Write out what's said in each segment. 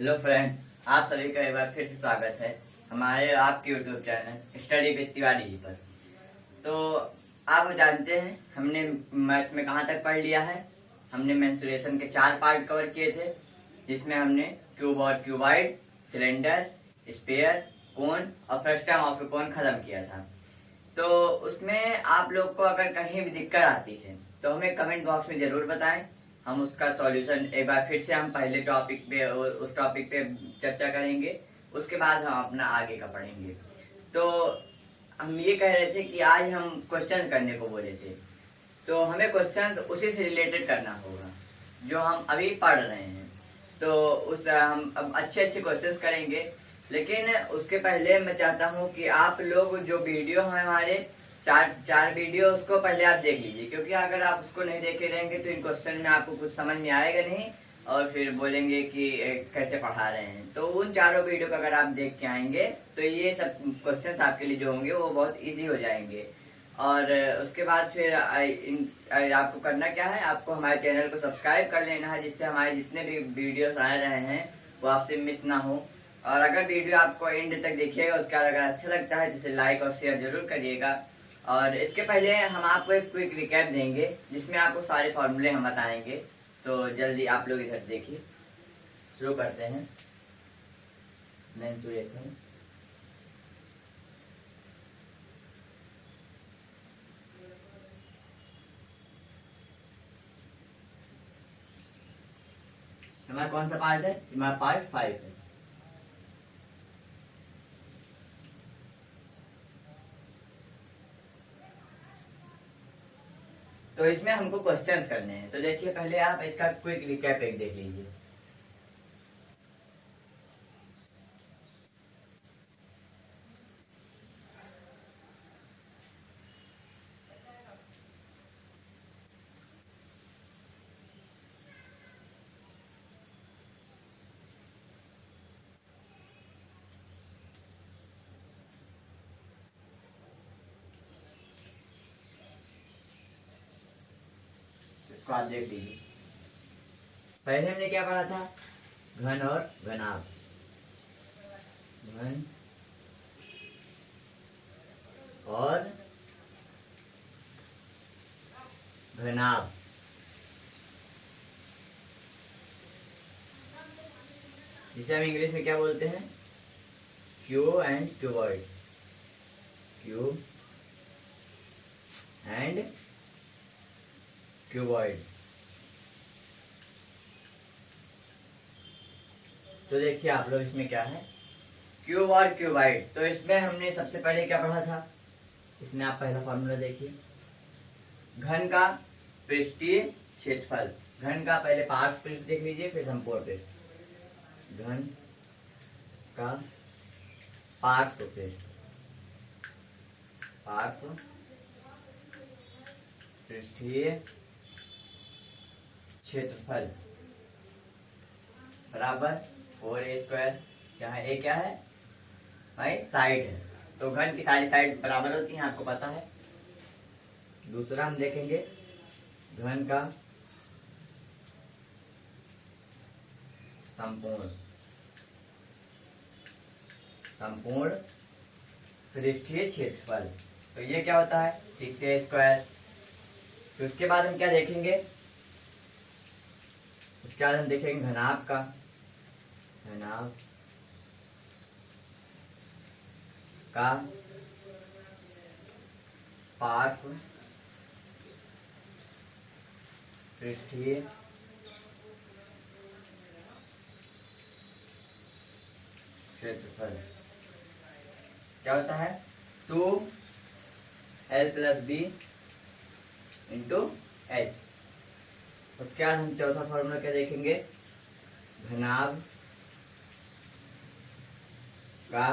Hello friends, आप सभी का एक बार फिर से स्वागत है हमारे आपके YouTube channel study with Tiwari ji पर। तो आप जानते हैं हमने मैथ में कहाँ तक पढ़ लिया है। हमने मेंसुरेशन के 4 पार्ट कवर किए थे, जिसमें हमने क्यूब और क्यूबाइड, सिलेंडर, स्फीयर, कोन और फ्रस्टम ऑफ ए कोन खत्म किया था। तो उसमें आप लोग को अगर कहीं भी दिक्कत आती है तो हमें कमेंट बॉक्स में जरूर बताएं। हम उसका सॉल्यूशन एक बार फिर से हम पहले टॉपिक पे उस टॉपिक पे चर्चा करेंगे, उसके बाद हम अपना आगे का पढ़ेंगे। तो हम ये कह रहे थे कि आज हम क्वेश्चन करने को बोले थे, तो हमें क्वेश्चंस उसी से रिलेटेड करना होगा जो हम अभी पढ़ रहे हैं। तो उस हम अब अच्छे अच्छे क्वेश्चंस करेंगे, लेकिन उसके पहले मैं चाहता हूँ कि आप लोग जो वीडियो है हमारे चार वीडियो उसको पहले आप देख लीजिए, क्योंकि अगर आप उसको नहीं देखे रहेंगे तो इन क्वेश्चन में आपको कुछ समझ में आएगा नहीं और फिर बोलेंगे कि कैसे पढ़ा रहे हैं। तो उन चारों वीडियो को अगर आप देख के आएंगे तो ये सब क्वेश्चंस आपके लिए जो होंगे वो बहुत इजी हो जाएंगे। और उसके बाद फिर आपको करना क्या है, आपको हमारे चैनल को सब्सक्राइब कर लेना है, जिससे हमारे जितने भी वीडियोस आ रहे हैं वो आपसे मिस ना हो। और अगर वीडियो आपको एंड तक देखिएगा, उसका अगर अच्छा लगता है जिसे लाइक और शेयर जरूर करिएगा। और इसके पहले हम आपको एक क्विक रिकैप देंगे जिसमें आपको सारे फॉर्मूले हम बताएंगे। तो जल्दी आप लोग इधर देखिए, शुरू करते हैं मेंसुरेशन। हमारा कौन सा पार्ट है? हमारा पार्ट 5 है। तो इसमें हमको क्वेश्चंस करने हैं। तो देखिए, पहले आप इसका क्विक रिकैप एक देख लीजिए। इसको आप देख लीजिए। पहले हमने क्या पढ़ा था? घन और घनाभ। घन और घनाभ। जिसे हम इंग्लिश में क्या बोलते हैं? Cube and cuboid. Cube and cuboid. तो देखिए आप लोग, इसमें क्या है? क्यूब और क्यूबाइड। तो इसमें हमने सबसे पहले क्या पढ़ा था? इसमें आप पहला फॉर्मूला देखिए। घन का पृष्ठीय क्षेत्रफल। घन का पहले पार्श्व पृष्ठ देख लीजिए, फिर संपूर्ण पृष्ठ। घन का पार्श्व पृष्ठ। पार्श्व पृष्ठीय क्षेत्रफल बराबर 4a²। जहाँ a क्या है भाई? साइड है। तो घन की सारी साइड बराबर होती हैं, आपको पता है। दूसरा हम देखेंगे घन का संपूर्ण पृष्ठीय क्षेत्रफल। तो ये क्या होता है? 6a²। फिर उसके बाद हम क्या देखेंगे? उसके बाद हम देखेंगे घनाभ का। घनाभ का पार्श्व पृष्ठीय क्षेत्रफल क्या होता है? 2l+b into h। उसके बाद हम चौथा फॉर्मूला क्या देखेंगे? घनाभ का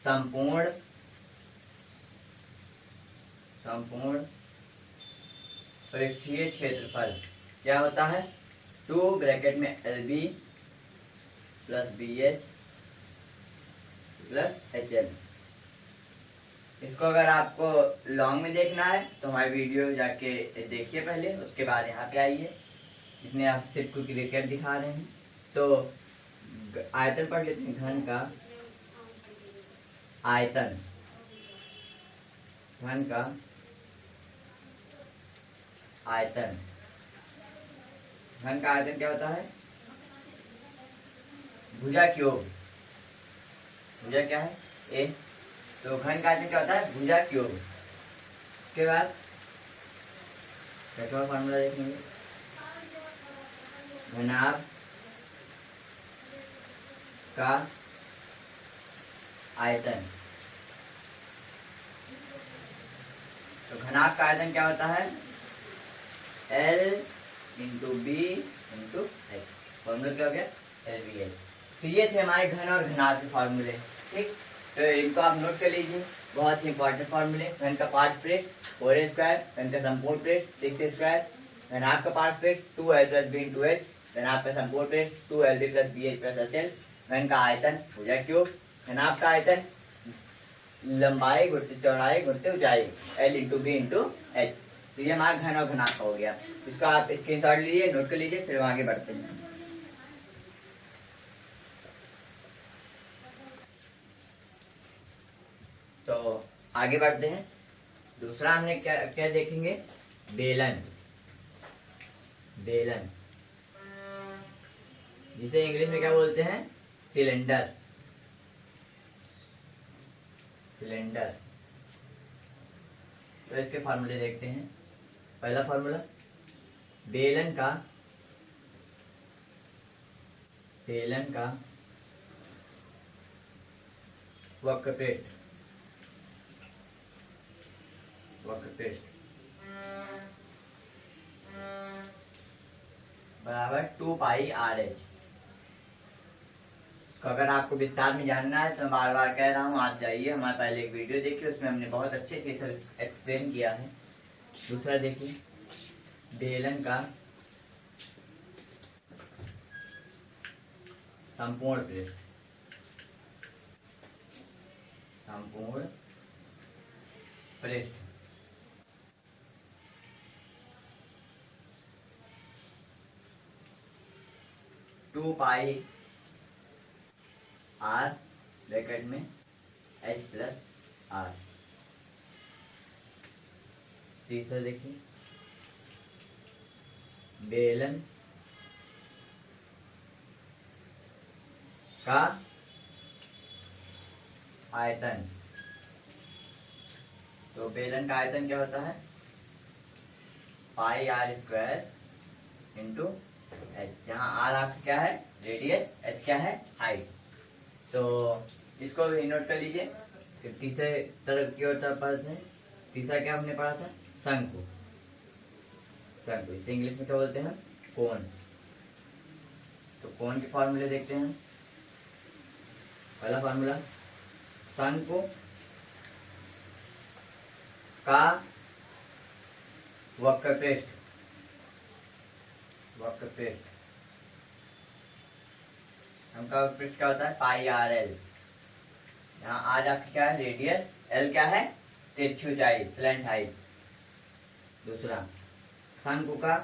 संपूर्ण पृष्ठीय क्षेत्रफल क्या होता है? 2 ब्रैकेट में LB + BH + HL। इसको अगर आपको लॉन्ग में देखना है तो हमारी वीडियो जाके देखिए पहले, उसके बाद यहाँ पे आइए। इसमें आप सिर्फ कुछ रिकैप दिखा रहे हैं। तो आयतन पढ़ लेते हैं। घन का आयतन, घन का आयतन, घन का आयतन क्या होता है? भुजा क्यूब। भुजा क्या है? ए। तो घन का आयतन क्या होता है? भुजा क्यूब। उसके बाद छठवां फॉर्मूला देखेंगे, घनाभ का आयतन। तो घनाभ का आयतन क्या होता है? L into B into H. Formula क्या हो गया? LBH। तो ये थे हमारे घन और घनाभ के फॉर्मूले। ठीक, तो इनको आप नोट कर लीजिए, बहुत ही इंपॉर्टेंट फॉर्मूले। घन का पार्श्व पृष्ठ 4a स्क्वायर, घन का संपूर्ण पृष्ठ 6a स्क्वायर, घनाभ का पार्श्व पृष्ठ 2l plus B into H, घनाभ का संपूर्ण पृष्ठ 2lb plus bh plus hL, घन का आयतन भुजा क्यूब, घनाभ का आयतन लंबाई गुणित चौड़ाई गुणित ऊंचाई L into B into H. तो ये हमारा घन और घनाभ का हो गया। इसको आप स्क्रीनशॉट लीजिए, नोट कर लीजिए, फिर आगे बढ़ते हैं। तो आगे बढ़ते हैं। दूसरा हमने क्या क्या देखेंगे? बेलन। बेलन जिसे इंग्लिश में क्या बोलते हैं? सिलेंडर। सिलेंडर। तो इसके फॉर्मूले देखते हैं। पहला फॉर्मूला, बेलन का वक्रपृष्ठ बराबर 2 पाई आर एच। तो अगर आपको विस्तार में जानना है तो मैं बार बार कह रहा हूँ, आप जाइए हमारे पहले एक वीडियो देखिए, उसमें हमने बहुत अच्छे से सब एक्सप्लेन किया है। दूसरा देखिए, बेलन का संपूर्ण पृष्ठ, 2 पाई आर ब्रैकेट में एच प्लस आर। तीसरा देखिए, बेलन का आयतन। तो बेलन का आयतन क्या होता है? पाई आर स्क्वायर इंटू एच, जहाँ आर आपका क्या है? रेडियस, एच क्या है? हाइट। तो इसको भी नोट कर लीजिए। फिर तीसरे तरफ की ओर पढ़ते हैं। तीसरा क्या हमने पढ़ा था? शंकु। शंकु इसे इंग्लिश में क्या बोलते हैं? कोन। तो कोन के फॉर्मूले देखते हैं। पहला फॉर्मूला, शंकु का वक्रपृष्ठ हमका पृष्ठ क्या होता है? पाई आर एल। यहाँ आर आपकी क्या है? रेडियस, एल क्या है? तिरछी ऊंचाई, स्लैंट हाइट। दूसरा, शंकु का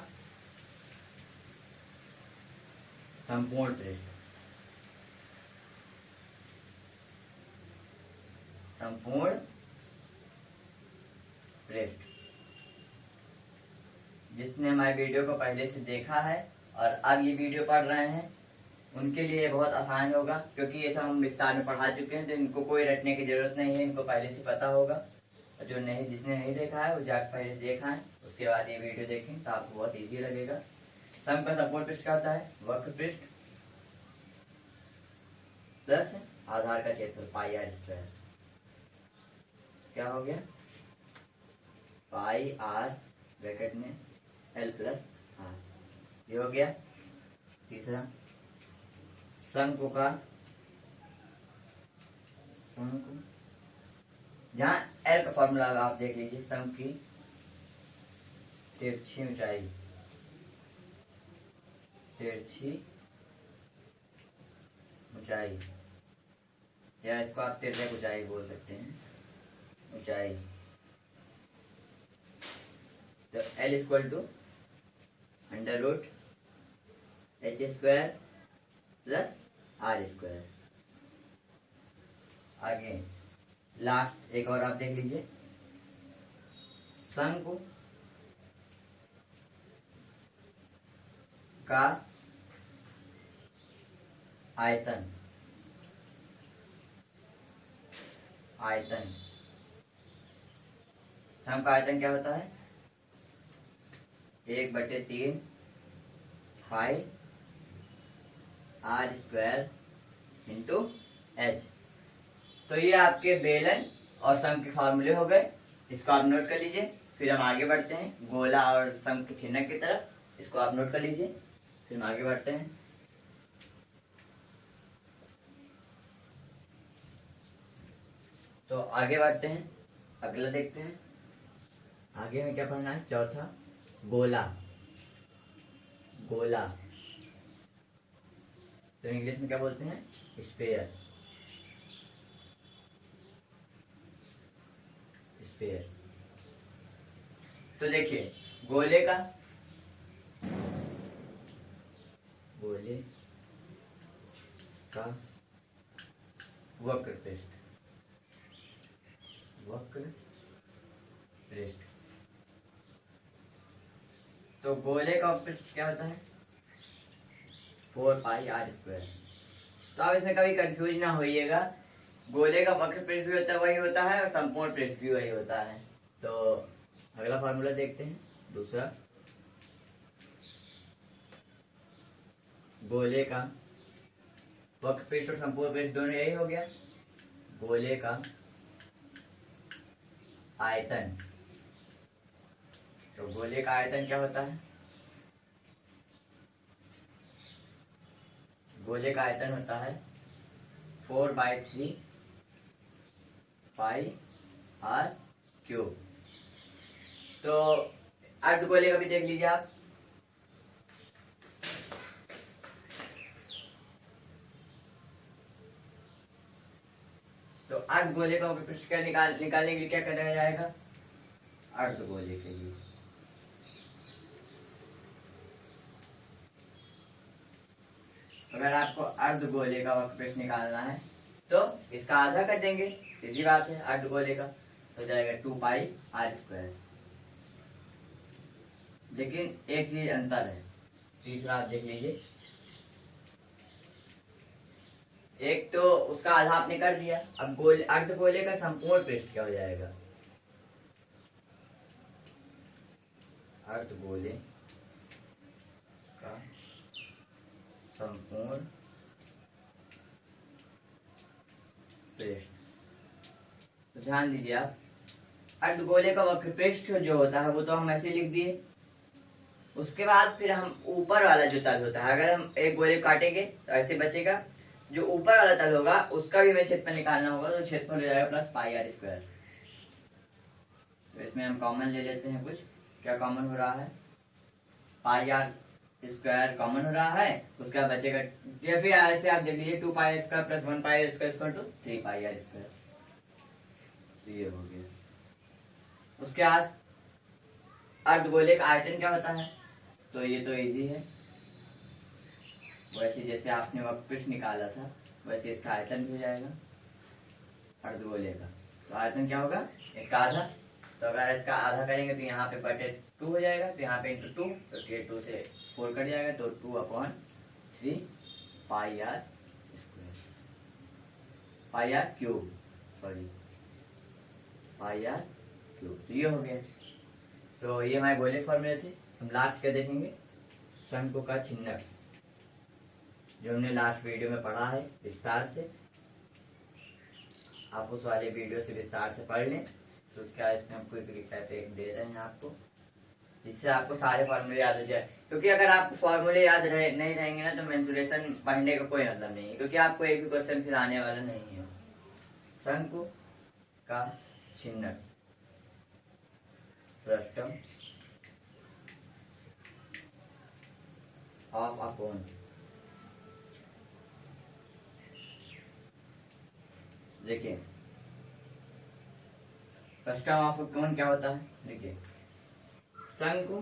संपूर्ण पृष्ठ, जिसने हमारे वीडियो को पहले से देखा है और अब ये वीडियो पढ़ रहे हैं, उनके लिए बहुत आसान होगा, क्योंकि ये सब हम विस्तार में पढ़ा चुके हैं। तो इनको कोई रटने की जरूरत नहीं है, इनको पहले से पता होगा। और जो नहीं, जिसने नहीं देखा है वो जाकर पहले से देखा है, उसके बाद ये वीडियो देखें तो आपको बहुत ईजी लगेगा। शंकु का संपूर्ण पृष्ठ क्या होता है? वक्र पृष्ठ प्लस आधार का क्षेत्रफल पाई आर स्क्वायर। क्या हो गया? पाई आर ब्रैकेट में एल प्लस आर, ये हो गया। तीसरा, शंकु जहाँ एल का फॉर्मूला आप देख लीजिए, शंकु की तिरछी ऊंचाई, या इसको आप तिर्यक ऊंचाई बोल सकते हैं, ऊंचाई। तो L equal to under root H square plus R square. आगे लास्ट एक और आप देख लीजिए, शंकु का आयतन, आयतन शंकु का आयतन क्या होता है? 1/3 पाई आर स्क्वायर इंटू एच। तो ये आपके बेलन और शंकु के फॉर्मूले हो गए, इसको आप नोट कर लीजिए। फिर हम आगे बढ़ते हैं गोला और शंकु के चिन्ह की तरफ, इसको आप नोट कर लीजिए, फिर हम आगे बढ़ते हैं। तो आगे बढ़ते हैं, अगला देखते हैं आगे में क्या पढ़ना है। चौथा गोला, गोला तो इंग्लिश में क्या बोलते हैं? Sphere, sphere. तो देखिए गोले का, गोले का वक्र पृष्ठ, वक्र पृष्ठ। तो गोले का वक्र पृष्ठ क्या होता है? 4 पाई आर स्क्वायर। तो आप इसमें कभी कंफ्यूज ना होइएगा, गोले का वक्र पृष्ठ भी होता है वही होता है और संपूर्ण पृष्ठ भी वही होता है। तो अगला फॉर्मूला देखते हैं, दूसरा गोले का वक्र पृष्ठ और संपूर्ण पृष्ठ दोनों यही हो गया। गोले का आयतन, तो गोले का आयतन क्या होता है? गोले का आयतन होता है 4/3 पाई आर क्यूब। तो अर्धगोले का भी देख लीजिए आप, तो अर्धगोले का पृष्ठ क्या निकालने के लिए क्या करना जाएगा? अर्धगोले के लिए अगर आपको अर्धगोले का वक्र पृष्ठ निकालना है तो इसका आधा कर देंगे, सीधी बात है। अर्धगोले का हो जाएगा 2 पाई आर स्क्वायर। लेकिन एक चीज अंतर है, तीसरा आप देख लीजिए, एक तो उसका आधा आपने कर दिया, अब गोल अर्धगोले का संपूर्ण पृष्ठ क्या हो जाएगा? अर्धगोले का संपूर्ण पृष्ठ। तो ध्यान दीजिए आप, अर्धगोले का वक्र पृष्ठ जो होता है वो तो हम ऐसे लिख दिए। उसके बाद फिर हम ऊपर वाला जो तल होता है, अगर हम एक गोले काटेंगे तो ऐसे बचेगा, जो ऊपर वाला तल होगा उसका भी हमें क्षेत्रफल निकालना होगा, तो क्षेत्रफल हो जाएगा प्लस पाई आर स्क्वायर। तो इसमें हम कॉमन ले लेते हैं, कुछ क्या कॉमन हो रहा है? पाई आर स्क्वायर कॉमन हो रहा है, उसका बचेगा, या फिर ऐसे आप देख लीजिए 2 pi square plus 1 pi square equal to 3 pi R square. तो ये हो गया। उसके बाद अर्धगोले का आयतन क्या होता है? तो ये तो इजी है, वैसे जैसे आपने वक्र पृष्ठ निकाला था वैसे इसका आयतन भी हो जाएगा अर्धगोले का। तो आयतन क्या होगा? इसका आधा। तो अगर इसका आधा करेंगे तो यहाँ पे बटे 2 हो जाएगा, तो यहाँ पे इंटू 2, तो ये 2 से 4 कट जाएगा, तो 2/3 pi R square, pi R cube, sorry pi R cube. तो ये हो गया। तो ये हमारे गोले फॉर्मूले थे। हम लास्ट क्या देखेंगे? शंकु का छिन्नक, जो हमने लास्ट वीडियो में पढ़ा है विस्तार से। आप उस वाले वीडियो से विस्तार से पढ़ लें। तो उसके बाद इसमें हम क्विक रिकैप एक दे रहे हैं आपको, जिससे आपको सारे फॉर्मूले याद हो जाए। क्योंकि अगर आपको फॉर्मूले याद नहीं रहेंगे ना तो मेंसुरेशन पढ़ने का कोई मतलब नहीं है, क्योंकि आपको एक भी क्वेश्चन फिर आने वाला नहीं है। शंकु का छिन्नक, फ्रस्टम ऑफ अ कोन। देखिए फ्रस्टम ऑफ अ कोन क्या होता है? देखिए शंकु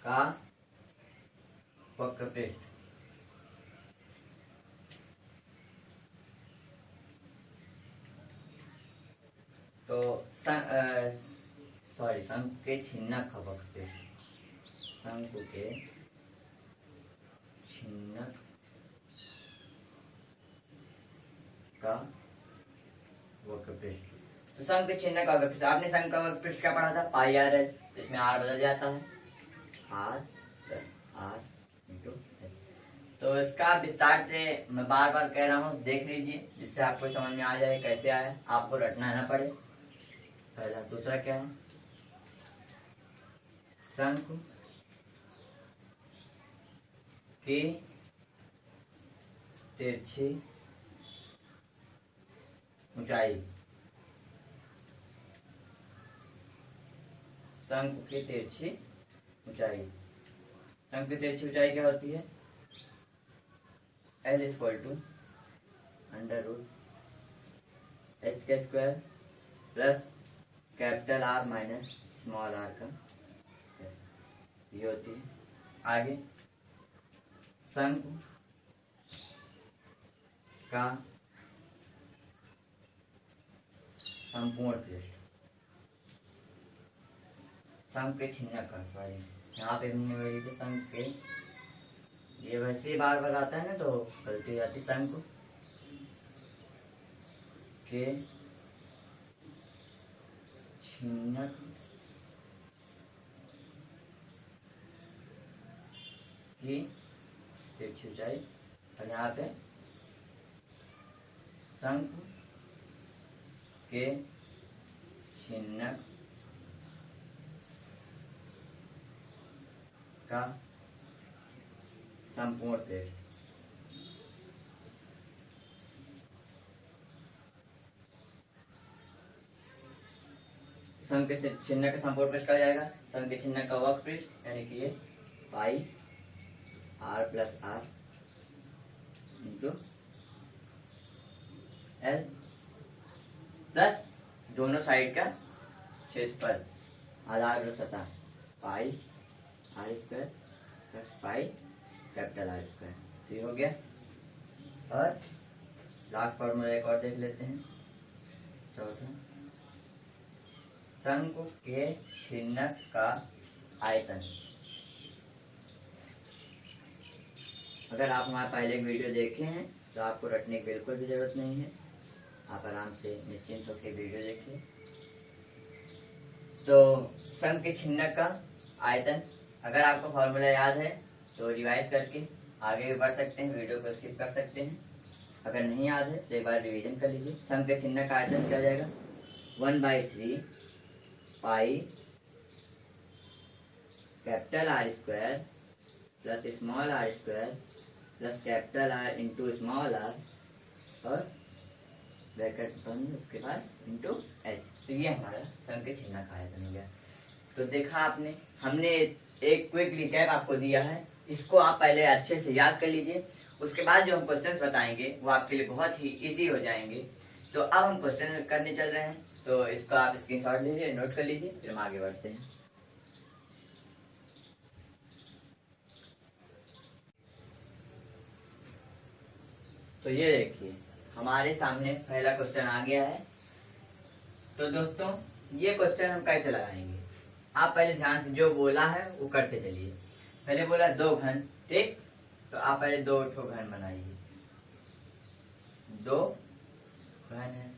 का वक्र पृष्ठ। तो शंकु के छिन्नक का वक्र पृष्ठ, शंकु के छिन्नक का वक्र पृष्ठ। तो शंकु के छिन्नक का वक्र पृष्ठ, आपने शंकु का वक्र पृष्ठ क्या पढ़ा था, पाई आर एस, इसमें आर बदल जाता है, R plus R into S. तो इसका विस्तार से मैं बार बार कह रहा हूँ, देख लीजिए जिससे आपको समझ में आ जाए कैसे आया, आपको रटना ना पड़े। पहला, दूसरा क्या है, शंकु की तिरछी ऊंचाई, शंकु की तिरछी ऊंचाई, शंकु की तिरछी ऊंचाई क्या होती है, L equal to under root H के square plus capital R minus small R का, ये होती है। आगे, शंकु का संपूर्ण पृष्ठ, शंकु के छिन्नक का, सॉरी यहाँ पे हमने वही थे शंकु के, ये वैसे ही बार बार आता है ना तो गलती हो जाती। शंकु के छिन्नक की तिरछी ऊंचाई, और यहाँ पे शंकु के छिन्नक का संपूर्ण पृष्ठ। शंकु के छिन्नक का संपूर्ण पृष्ठ कहा जाएगा, शंकु के छिन्नक का वक्र पृष्ठ, यानी कि ये pi R plus R into L plus दोनों साइड का क्षेत्रफल आधार सतह, pi R square plus pi capital R square. तो ये हो गया। और लास्ट फॉर्मूला एक और देख लेते हैं, चौथा, शंकु के छिन्नक का आयतन। अगर आप हमारे पहले वीडियो देखे हैं तो आपको रटने की बिल्कुल भी जरूरत नहीं है, आप आराम से निश्चिंत होकर वीडियो देखिए। तो शंकु के छिन्नक का आयतन, अगर आपको फॉर्मूला याद है तो रिवाइज करके आगे भी बढ़ सकते हैं, वीडियो को स्किप कर सकते हैं। अगर नहीं याद है तो एक बार रिवीजन कर लीजिए। शंकु के छिन्नक का आयतन क्या जाएगा, 1/3 pi capital R square plus small R square plus capital R into small R और ब्रैकेट बंद, उसके बाद इंटू एच। तो ये हमारा शंकु के छिन्नक का आयतन हो गया। तो देखा आपने, हमने एक क्विक रिकैप आपको दिया है, इसको आप पहले अच्छे से याद कर लीजिए। उसके बाद जो हम क्वेश्चंस बताएंगे वो आपके लिए बहुत ही इजी हो जाएंगे। तो अब हम क्वेश्चन करने चल रहे हैं, तो इसको आप स्क्रीनशॉट लीजिए, नोट कर लीजिए, फिर हम आगे बढ़ते हैं। तो ये देखिए हमारे सामने पहला क्वेश्चन आ गया है। तो दोस्तों ये क्वेश्चन हम कैसे लगाएंगे, आप पहले ध्यान से जो बोला है वो करते चलिए। पहले बोला 2 घन, ठीक, तो आप पहले 2 ठो घन बनाइए, 2 घन है।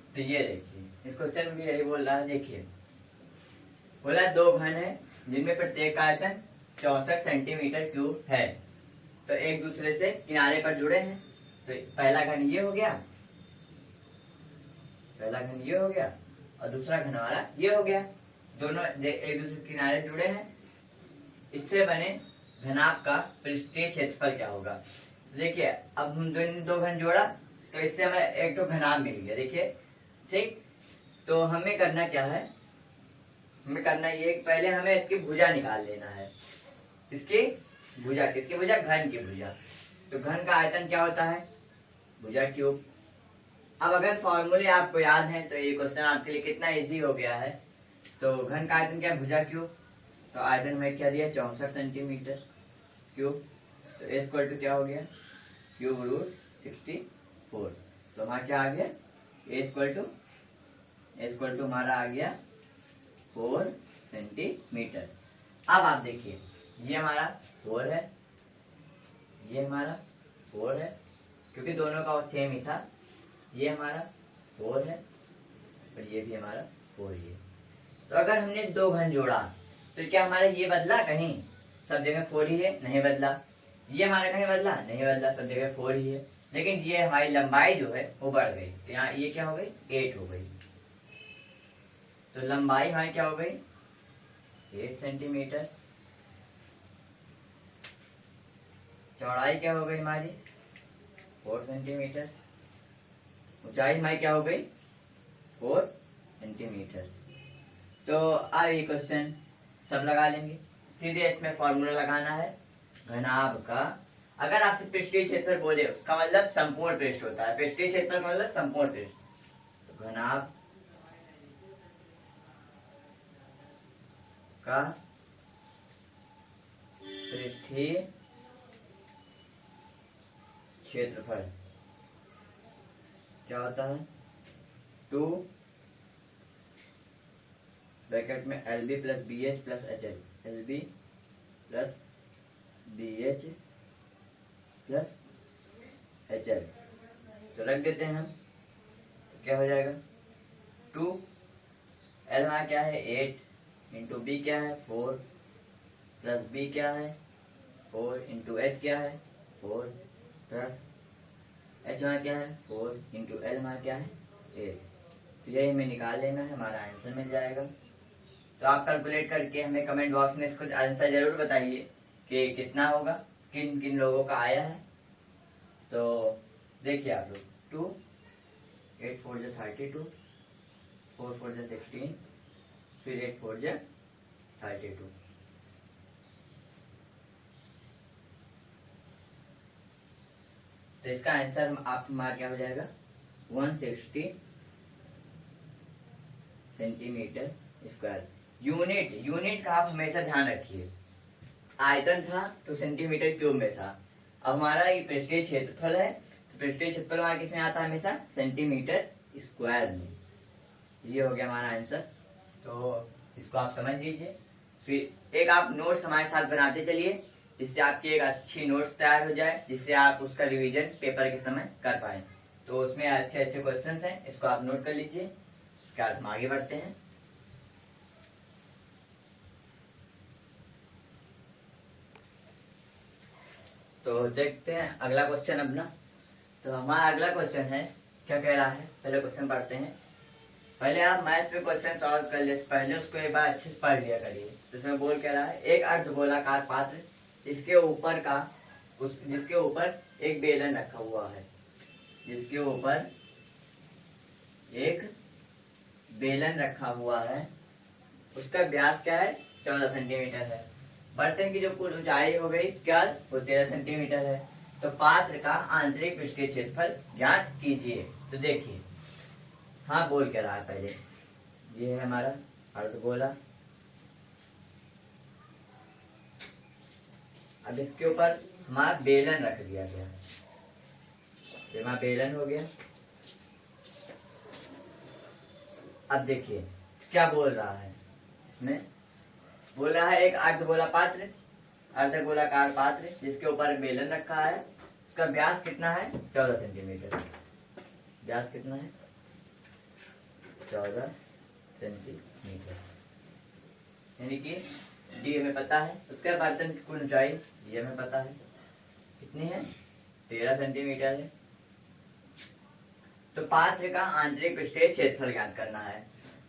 तो ये देखिए इस क्वेश्चन में यही बोल रहा है, देखिए बोला 2 घन है जिनमें प्रत्येक का आयतन 64 सेंटीमीटर क्यूब है। तो एक दूसरे से किनारे पर जुड़े हैं। तो पहला घन ये हो गया, पहला घन ये हो गया और दूसरा घन हमारा ये हो गया। दोनों एक दूसरे के किनारे जुड़े हैं। इससे बने घनाभ का पृष्ठीय क्षेत्रफल क्या होगा। देखिए अब हम दो घन जोड़ा तो इससे हमें एक तो घनाभ मिल गया, देखिए, ठीक। तो हमें करना क्या है, हमें करना ये है कि पहले हमें इसकी भुजा निकाल लेना है। इसकी भुजा, किसकी भुजा? घन की भुजा। तो घन का आयतन क्या होता है? भुजा क्यूब। अब अगर फॉर्मूले आपको याद हैं तो ये क्वेश्चन आपके लिए कितना इजी हो गया है। तो घन का आयतन क्या है? भुजा क्यूब। तो आयतन में क्या दिया? 64 सेंटीमीटर क्यूब। तो ए स्क्वायर टू क्या हो गया? Cube root 64। तो हमारा क्या आ गया? ए स्क्वायर टू हमारा आ गया 4 सेंटीमीटर। अब आप देखिए, ये हमारा 4 है, ये हमारा 4 है, क्योंकि दोनों का सेम ही था। ये हमारा 4 है और ये भी हमारा 4 ही है। तो अगर हमने दो घन जोड़ा तो क्या हमारा ये बदला? कहीं, सब जगह 4 ही है, नहीं बदला। ये हमारा कहीं बदला? नहीं बदला, सब जगह 4 ही है। लेकिन ये हमारी लंबाई जो है वो बढ़ गई। तो यहाँ ये क्या हो गई? 8 हो गई। तो लंबाई हमारी क्या हो गई? 8 सेंटीमीटर। चौड़ाई क्या हो गई हमारी? 4 सेंटीमीटर। ऊंचाई हमारी क्या हो गई? 4 सेंटीमीटर। तो अब ये क्वेश्चन सब लगा लेंगे। सीधे इसमें फॉर्मूला लगाना है घनाभ का। अगर आपसे पृष्ठीय क्षेत्रफल बोले, उसका मतलब संपूर्ण पृष्ठ होता है। पृष्ठीय क्षेत्रफल का मतलब संपूर्ण पृष्ठ। तो घनाभ का पृष्ठीय क्षेत्रफल क्या होता है? 2 ब्रैकेट में LB plus BH plus HL, LB plus BH plus HL। तो रख देते हैं हम, तो क्या हो जाएगा? 2 L हमारा क्या है? 8 इंटू B क्या है? 4 प्लस B क्या है? 4 इंटू H क्या है? 4 प्लस H हमारा क्या है? 4 इंटू L हमारा क्या है? 8। तो यही हमें निकाल लेना है, हमारा आंसर मिल जाएगा। तो आप कैलकुलेट करके हमें कमेंट बॉक्स में इसको आंसर जरूर बताइए कि कितना होगा, किन किन लोगों का आया है। तो देखिए आप लोग, 2 8 4 जा 32, 4 4 जा 16, फिर 8 4 जा 32। तो इसका आंसर आप हमारा क्या हो जाएगा? 160 सेंटीमीटर स्क्वायर। यूनिट का आप हमेशा ध्यान रखिए। आयतन था तो सेंटीमीटर क्यूब में था। अब हमारा ये पृष्ठीय क्षेत्रफल है, तो पृष्ठीय क्षेत्रफल हमारा किसमें आता है? हमेशा सेंटीमीटर स्क्वायर में। ये हो गया हमारा आंसर। तो इसको आप समझ लीजिए। फिर एक आप नोट्स हमारे साथ बनाते चलिए, जिससे आपकी एक अच्छी नोट्स तैयार हो जाए, जिससे आप उसका रिवीजन पेपर के समय कर पाए। तो उसमें अच्छे अच्छे क्वेश्चंस हैं, इसको आप नोट कर लीजिए। इसके बाद हम आगे बढ़ते हैं। तो देखते हैं अगला क्वेश्चन अपना। तो हमारा अगला क्वेश्चन है, क्या कह रहा है? पहले क्वेश्चन पढ़ते हैं। पहले आप मैथ्स में क्वेश्चन सॉल्व कर ले, पहले उसको एक बार अच्छे से पढ़ लिया करिए। तो इसमें बोल कह रहा है, एक अर्धगोलाकार पात्र जिसके ऊपर एक बेलन रखा हुआ है, जिसके ऊपर एक बेलन रखा हुआ है, उसका व्यास क्या है? 14 सेंटीमीटर है। बर्तन की जो कुल ऊंचाई हो गई क्या? वो 13 सेंटीमीटर है। तो पात्र का आंतरिक पृष्ठीय क्षेत्रफल ज्ञात कीजिए। तो देखिए, हाँ बोल के रहा है पहले, ये है हमारा अर्धगोला। अब इसके ऊपर हमारा बेलन रख दिया गया, ये हमारा बेलन हो गया। अब देखिए क्या बोल रहा है इसमें, बोल रहा है एक अर्धगोलाकार पात्र जिसके ऊपर बेलन रखा है, उसका व्यास कितना है? 14 सेंटीमीटर। व्यास कितना है? 14 सेंटीमीटर, यानी कि डी हमें पता है। उसके बाद बर्तन की कुल ऊंचाई ये हमें पता है कितनी है? 13 सेंटीमीटर है। तो पात्र का आंतरिक पृष्ठीय क्षेत्रफल ज्ञात करना है।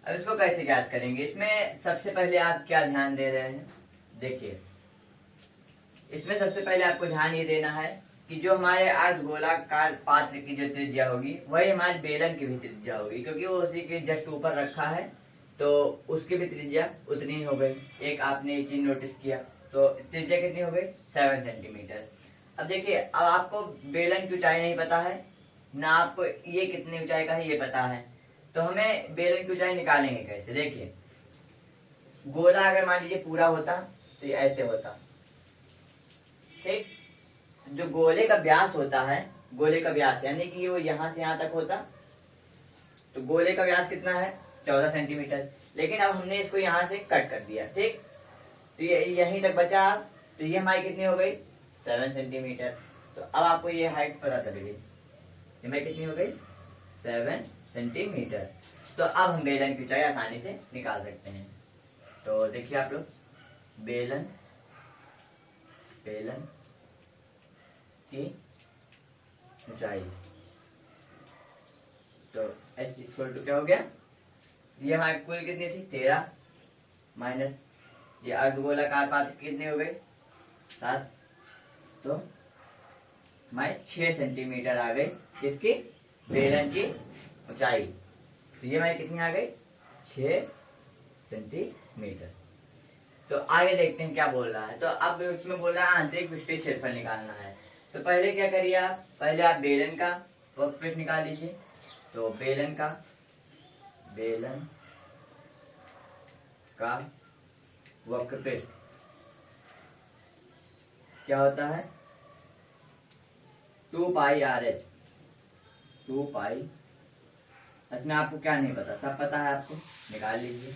अब इसको कैसे ज्ञात करेंगे? इसमें सबसे पहले आप क्या ध्यान दे रहे हैं? देखिए, इसमें सबसे पहले आपको ध्यान ये देना है कि जो हमारे अर्धगोलाकार पात्र की जो त्रिज्या होगी वही हमारे बेलन की भी त्रिज्या होगी, क्योंकि वो उसी के जस्ट ऊपर रखा है। तो उसकी भी त्रिज्या उतनी ही हो गई। एक आपने ये चीज नोटिस किया, तो त्रिज्या कितनी हो गई 7 सेंटीमीटर। अब देखिए, अब आपको बेलन की ऊंचाई नहीं पता है, ना आपको ये कितनी ऊंचाई का है ये पता है, तो हमें बेलन की ऊंचाई निकालेंगे कैसे। देखिए, गोला अगर मान लीजिए पूरा होता तो ये ऐसे होता, ठीक। जो गोले का व्यास होता है, गोले का व्यास यानी कि वो यहां से यहां तक होता, तो गोले का व्यास कितना है 14 सेंटीमीटर। लेकिन अब हमने इसको यहां से कट कर दिया, ठीक, तो ये यहीं तक बचा, तो ये हमारी कितनी हो गई 7 सेंटीमीटर। तो अब आपको ये हाइट पता चल गई, ये हमारी कितनी हो गई 7 सेंटीमीटर। तो अब हम बेलन की ऊंचाई आसानी से निकाल सकते हैं। तो देखिए आप लोग, बेलन की ऊंचाई, तो h इक्वल टू क्या हो गया, ये हमारी कुल कितनी थी 13 माइनस ये अर्धगोलाकार पात्र कितनी हो गई 7, तो हमारी 6 सेंटीमीटर आ गई इसकी बेलन की ऊंचाई। तो ये हमारी कितनी आ गई 6 सेंटीमीटर। तो आगे देखते हैं क्या बोल रहा है। तो अब इसमें बोल रहा है आंतरिक पृष्ठीय क्षेत्रफल निकालना है। तो पहले क्या करिए आप, पहले आप बेलन का वक्रपृष्ठ निकाल लीजिए। तो बेलन का वक्रपृष्ठ क्या होता है 2 पाई RH। 2 पाई, इसमें आपको क्या नहीं पता, सब पता है आपको, निकाल लीजिए।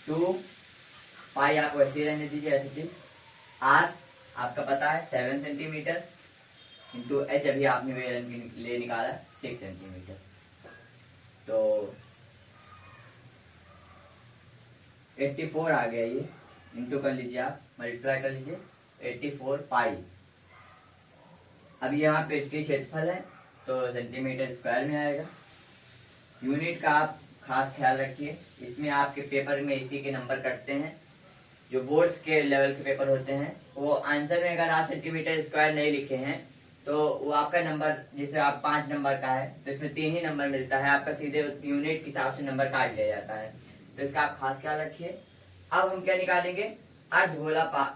2 पाई आप वैसे रहने दीजिए, ऐसे थी। R आपका पता है 7 सेंटीमीटर, इंटू H अभी आपने बेलन के लिए निकाला 6 सेंटीमीटर। तो 84 आ गया, ये इंटू कर लीजिए, आप मल्टीप्लाई कर लीजिए 84 पाई। अब ये यहाँ पृष्ठीय क्षेत्रफल है तो सेंटीमीटर स्क्वायर में आएगा। यूनिट का आप खास ख्याल रखिए, इसमें आपके पेपर में इसी के नंबर कटते हैं। जो बोर्ड्स के लेवल के पेपर होते हैं, वो आंसर में अगर आप सेंटीमीटर स्क्वायर नहीं लिखे हैं तो वो आपका नंबर, जैसे आप 5 नंबर का है तो इसमें 3 ही नंबर मिलता है, आपका सीधे यूनिट के हिसाब से नंबर काट लिया जाता है। तो इसका आप खास ख्याल रखिए। अब हम क्या निकालेंगे, अर्धगोलाकार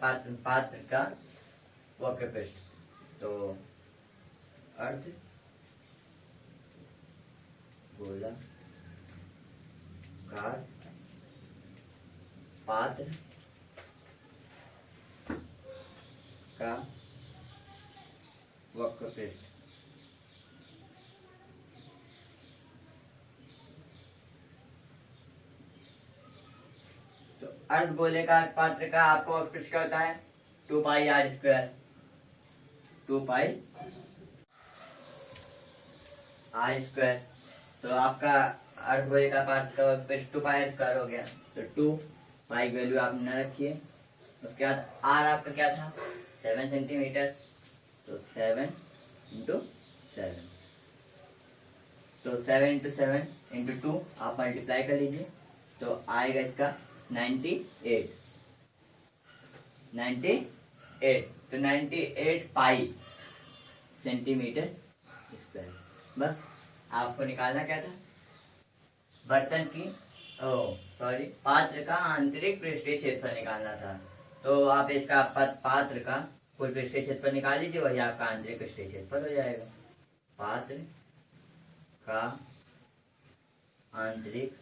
पात्र का वक्रपृष्ठ। तो अर्धगोलाकार पात्र का वक्रपृष्ठ। तो अर्धगोलाकार पात्र का आपको वक्रपृष्ठ क्या होता है 2 पाई R स्क्वायर। 2 पाई R स्क्वायर, तो आपका अर्धगोलाकार पात्र का वक्रपृष्ठ 2 पाई R स्क्वायर हो गया। तो 2 पाई वैल्यू आप न रखिए। उसके बाद R आपका क्या था 7 सेंटीमीटर, तो 7 इंटू 7, तो 7 इंटू 7 इंटू 2 आप मल्टीप्लाई कर लीजिए, तो आएगा इसका 98। तो 98 पाई सेंटीमीटर स्क्वायर। बस आपको निकालना क्या था, बर्तन की पात्र का आंतरिक पृष्ठीय क्षेत्रफल निकालना था। तो आप इसका पात्र का कुल पृष्ठीय क्षेत्रफल निकाल लीजिए, वही आपका आंतरिक पृष्ठीय क्षेत्रफल हो जाएगा। पात्र का आंतरिक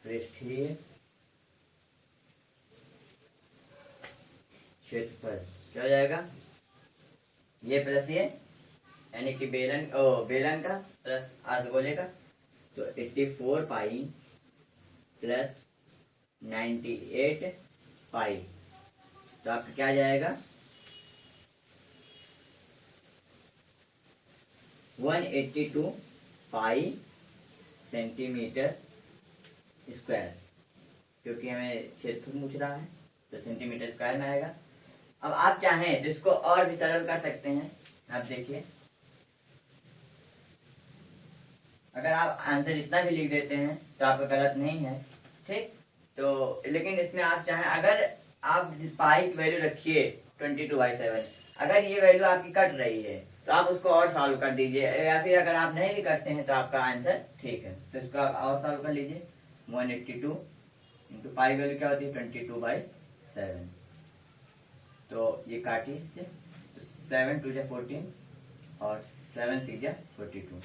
पृष्ठीय क्षेत्रफल क्या हो जाएगा, ये प्लस ये, यानी कि बेलन का प्लस अर्धगोले का, तो 84 पाई प्लस 98 पाई, तो आपका क्या जाएगा 182 पाई सेंटीमीटर स्क्वायर, क्योंकि हमें क्षेत्रफल पूछ रहा है तो सेंटीमीटर स्क्वायर में आएगा। अब आप चाहें तो इसको और भी सरल कर सकते हैं। आप देखिए, अगर आप आंसर इतना भी लिख देते हैं तो आपका गलत नहीं है, ठीक। तो लेकिन इसमें आप चाहें, अगर आप पाई की वैल्यू रखिए 22/7, अगर ये वैल्यू आपकी कट रही है तो आप उसको और सॉल्व कर दीजिए, या फिर अगर आप नहीं भी करते हैं तो आपका आंसर ठीक है। तो इसको आप और सॉल्व कर लीजिए। 182 इंटू पाई वैल्यू क्या होती है 22/7। तो ये काटिए इससे, तो 7 2 जा 14 और 7 6 जा 42।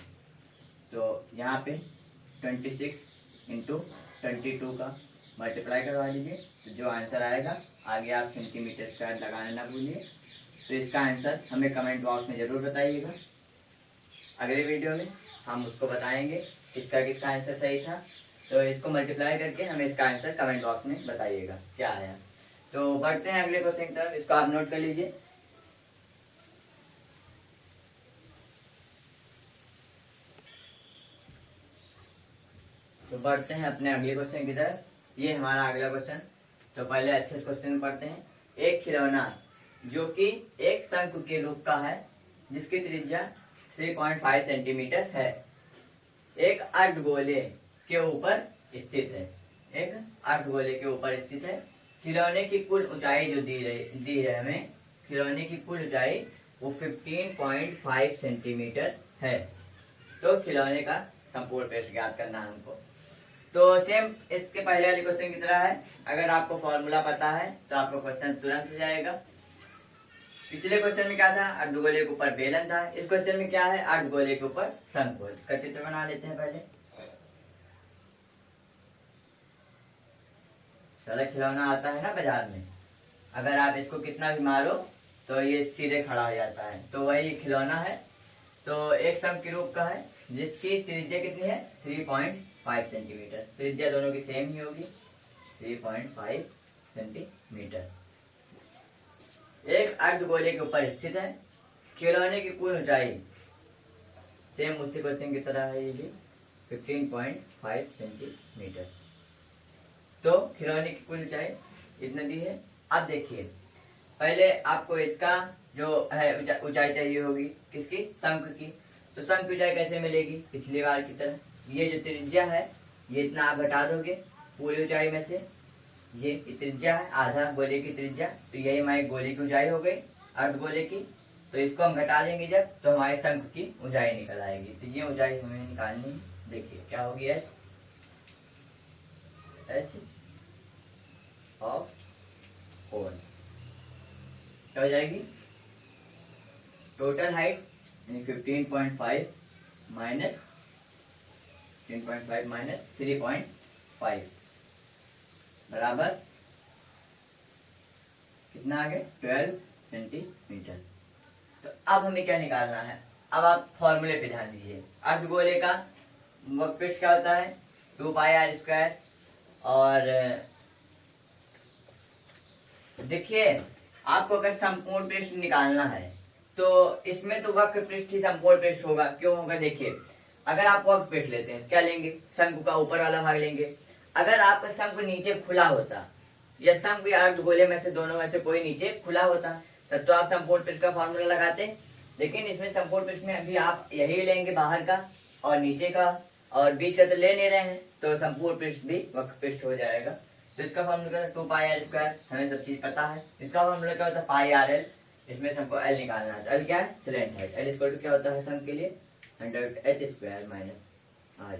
तो यहाँ पे 26 इंटू 22 का मल्टीप्लाई करवा लीजिए, तो जो आंसर आएगा, आगे आप सेंटीमीटर स्क्वायर लगाना ना भूलिए। तो इसका आंसर हमें कमेंट बॉक्स में ज़रूर बताइएगा। अगले वीडियो में हम उसको बताएंगे किसका किसका आंसर सही था। तो इसको मल्टीप्लाई करके हमें इसका आंसर कमेंट बॉक्स में बताइएगा क्या आया। तो बढ़ते हैं अगले क्वेश्चन की तरफ, इसको आप नोट कर लीजिए। तो बढ़ते हैं अपने अगले क्वेश्चन की तरफ। ये हमारा अगला क्वेश्चन। तो पहले अच्छे से क्वेश्चन पढ़ते हैं। एक खिलौना जो कि एक शंकु के रूप का है, जिसकी त्रिज्या 3.5 सेंटीमीटर है, एक अर्धगोले के ऊपर स्थित है। एक अर्धगोले के ऊपर स्थित है। खिलौने की कुल ऊंचाई जो दी है हमें, खिलौने की कुल ऊंचाई वो 15.5 सेंटीमीटर है। तो खिलौने का संपूर्ण पृष्ठ ज्ञात करना है हमको। तो सेम इसके पहले वाले क्वेश्चन की तरह है। अगर आपको फॉर्मूला पता है तो आपका क्वेश्चन तुरंत हो जाएगा। पिछले क्वेश्चन में क्या था, अर्धगोले के ऊपर बेलन था। इस क्वेश्चन में क्या है, अर्धगोले के ऊपर शंकु। इसका चित्र बना लेते हैं पहले। सारा खिलौना आता है ना बाजार में, अगर आप इसको कितना भी मारो तो ये सीधे खड़ा हो जाता है, तो वही खिलौना है। तो एक शंकु के रूप का है, जिसकी त्रिज्या कितनी है 3.5 सेंटीमीटर। त्रिज्या दोनों की सेम ही होगी, 3.5 सेंटीमीटर। एक अर्धगोले के ऊपर स्थित है। खिलौने की कुल ऊंचाई सेम उसी क्वेश्चन की तरह है, ये भी 15.5 सेंटीमीटर। तो खिलौने की कुल ऊंचाई इतना दी है। अब देखिए, पहले आपको इसका जो है ऊंचाई चाहिए होगी, किसकी, शंकु की। तो शंकु की ऊंचाई कैसे मिलेगी, पिछली बार की तरह। ये जो त्रिज्या है ये इतना आप घटा दोगे पूरी ऊंचाई में से। ये त्रिज्या है आधा गोले की त्रिज्या, तो यही हमारी गोले की ऊंचाई हो गई, अर्धगोले की। तो इसको हम घटा देंगे जब, तो हमारे शंकु की ऊंचाई निकल आएगी। तो ये ऊंचाई हमें निकालनी है। देखिए क्या होगी, एच ऑफ कोन क्या हो जाएगी, टोटल हाइट यानी 15.5 माइनस 15.5 माइनस 3.5 बराबर कितना आ गया 12 सेंटीमीटर। तो अब हमें क्या निकालना है, अब आप फॉर्मूले पे ध्यान दीजिए। अर्धगोले का वक्रपृष्ठ क्या होता है 2πr²। और देखिए, आपको अगर संपूर्ण पृष्ठ निकालना है तो इसमें तो वक्र पृष्ठ ही संपूर्ण पृष्ठ होगा। क्यों होगा, देखिए, अगर आप वक्र पृष्ठ लेते हैं क्या लेंगे, शंकु का ऊपर वाला भाग लेंगे। अगर आपका शंकु नीचे खुला होता, या शंकु या अर्धगोले में से दोनों में से कोई नीचे खुला होता, तब तो आप संपूर्ण पृष्ठ का फॉर्मूला लगाते। लेकिन इसमें संपूर्ण पृष्ठ में अभी आप यही लेंगे, बाहर का और नीचे का और बीच का तो ले नहीं रहे हैं, तो संपूर्ण पृष्ठ भी वक्र पृष्ठ हो जाएगा। तो इसका फॉर्मूला 2πr², हमें सब चीज पता है। इसका फॉर्मूला क्या होता है πrl। इसमें सबको एल निकालना है। एल क्या है, slant height. L equal to क्या होता है शंकु के लिए, √h² माइनस r²।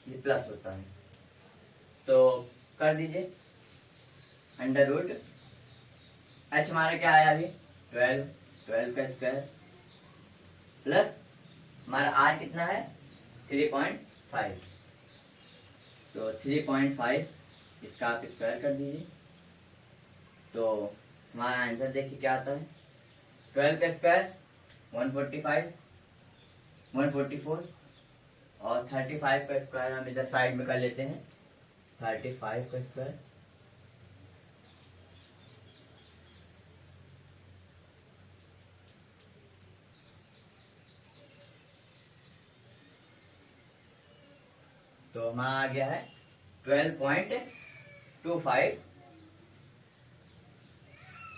ये प्लस होता है, तो कर दीजिए √h हमारा क्या आया अभी 12 का स्क्वायर, प्लस हमारा r कितना है 3.5। तो 3.5 इसका आप स्क्वायर कर दीजिए। तो हमारा आंसर देखिए क्या आता है, 12 का स्क्वायर 145 144 और 35 का स्क्वायर हम इधर साइड में कर लेते हैं, 35 का स्क्वायर तो हमारा आ गया है 12.25।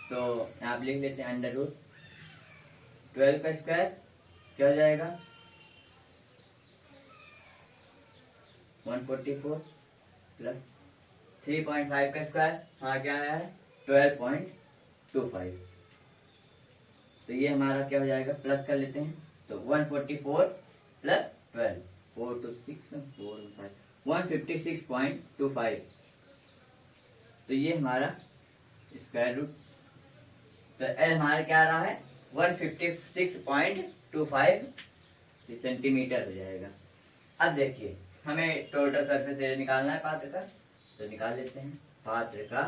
तो आप लिख लेते हैं √12 का स्क्वायर क्या हो जाएगा 144 प्लस 3.5 का स्क्वायर हाँ क्या आया है 12.25। तो ये हमारा क्या हो जाएगा, प्लस कर लेते हैं। तो 144 प्लस 12, 4 to 6 4 5 156.25। तो ये हमारा स्क्वायर रूट, तो एल हमारा क्या आ रहा है 156.25 सेंटीमीटर हो जाएगा। अब देखिए हमें टोटल सरफेस एरिया निकालना है पात्र का, तो निकाल लेते हैं। पात्र का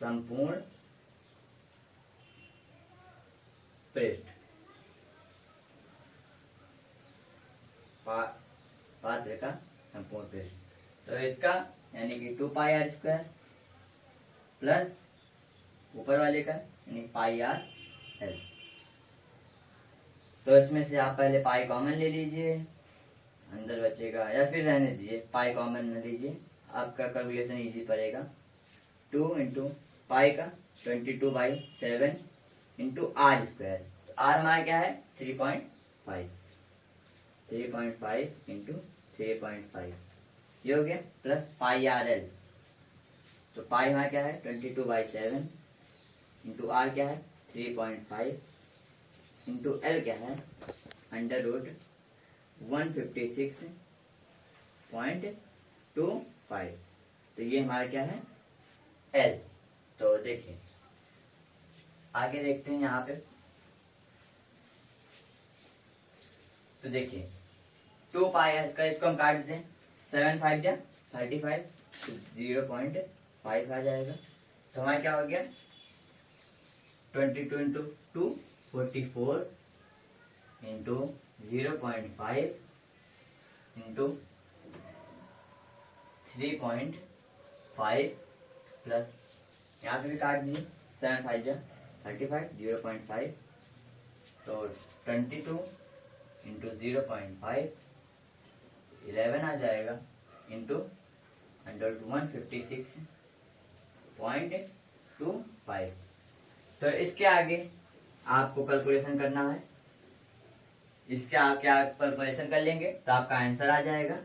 संपूर्ण पृष्ठ, पात्र का संपूर्ण पृष्ठ, तो इसका यानी कि 2πr² प्लस ऊपर वाले का यानी πr/l। तो इसमें से आप पहले पाई कॉमन ले लीजिए, अंदर बचेगा, या फिर रहने दीजिए पाई कॉमन न लीजिए, आपका कैलकुलेशन इजी पड़ेगा। 2 इंटू पाई का 22/7 इंटू r स्क्वायर, तो r हमारा क्या है 3.5 इंटू 3.5 ये हो गया, प्लस πr/l। तो पाई हमारा क्या है 22/7 इंटू r क्या है 3.5 इंटू l क्या है √156.25। तो ये हमारा क्या है l। तो देखिए आगे देखते हैं यहाँ पे, तो देखिए 2π इसका, इसको हम काट दें, 7 5 जा 35, 0.5 आ जाएगा। तो हमारा क्या हो गया 22 इंटू 2 44 इंटू 0.5 इंटू 3.5 प्लस यहाँ पे भी काट दिए, 7 5 जा 35, 0.5, तो 22 इंटू 0.5 11 आ जाएगा इंटू 156.25। तो इसके आगे आपको कैलकुलेशन करना है, इसके आप क्या कैलकुलेशन कर लेंगे तो आपका आंसर आ जाएगा।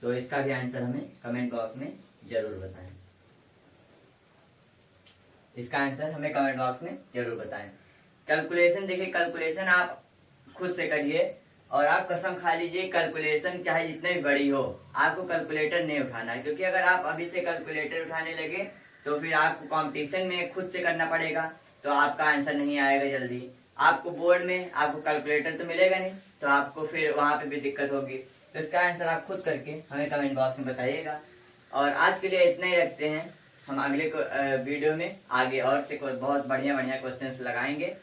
तो इसका भी आंसर हमें कमेंट बॉक्स में जरूर बताएं, इसका आंसर हमें कमेंट बॉक्स में जरूर बताएं। कैलकुलेशन देखिए, कैलकुलेशन आप खुद से करिए और आप कसम खा लीजिए कैलकुलेशन चाहे जितनी भी बड़ी हो आपको कैलकुलेटर नहीं उठाना है, क्योंकि अगर आप अभी से कैलकुलेटर उठाने लगे तो फिर आपको कंपटीशन में खुद से करना पड़ेगा, तो आपका आंसर नहीं आएगा जल्दी। आपको बोर्ड में आपको कैलकुलेटर तो मिलेगा नहीं, तो आपको फिर वहां पे भी दिक्कत होगी। तो इसका आंसर आप खुद करके हमें कमेंट बॉक्स में बताइएगा। और आज के लिए इतना ही रखते हैं, हम अगले वीडियो में आगे और से बहुत बढ़िया बढ़िया क्वेश्चंस लगाएंगे।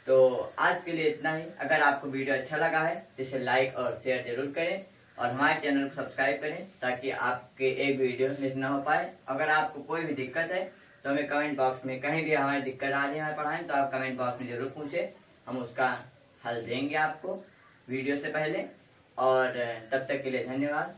तो आज के लिए इतना ही। अगर आपको वीडियो अच्छा लगा है तो इसे लाइक और शेयर जरूर करें और हमारे चैनल को सब्सक्राइब करें ताकि आपके एक वीडियो मिस ना हो पाए। अगर आपको कोई भी दिक्कत है तो हमें कमेंट बॉक्स में, कहीं भी हमारी दिक्कत आ रही है हमारे पढ़ाई में, तो आप कमेंट बॉक्स में जरूर पूछें, हम उसका हल देंगे आपको वीडियो से पहले। और तब तक के लिए धन्यवाद।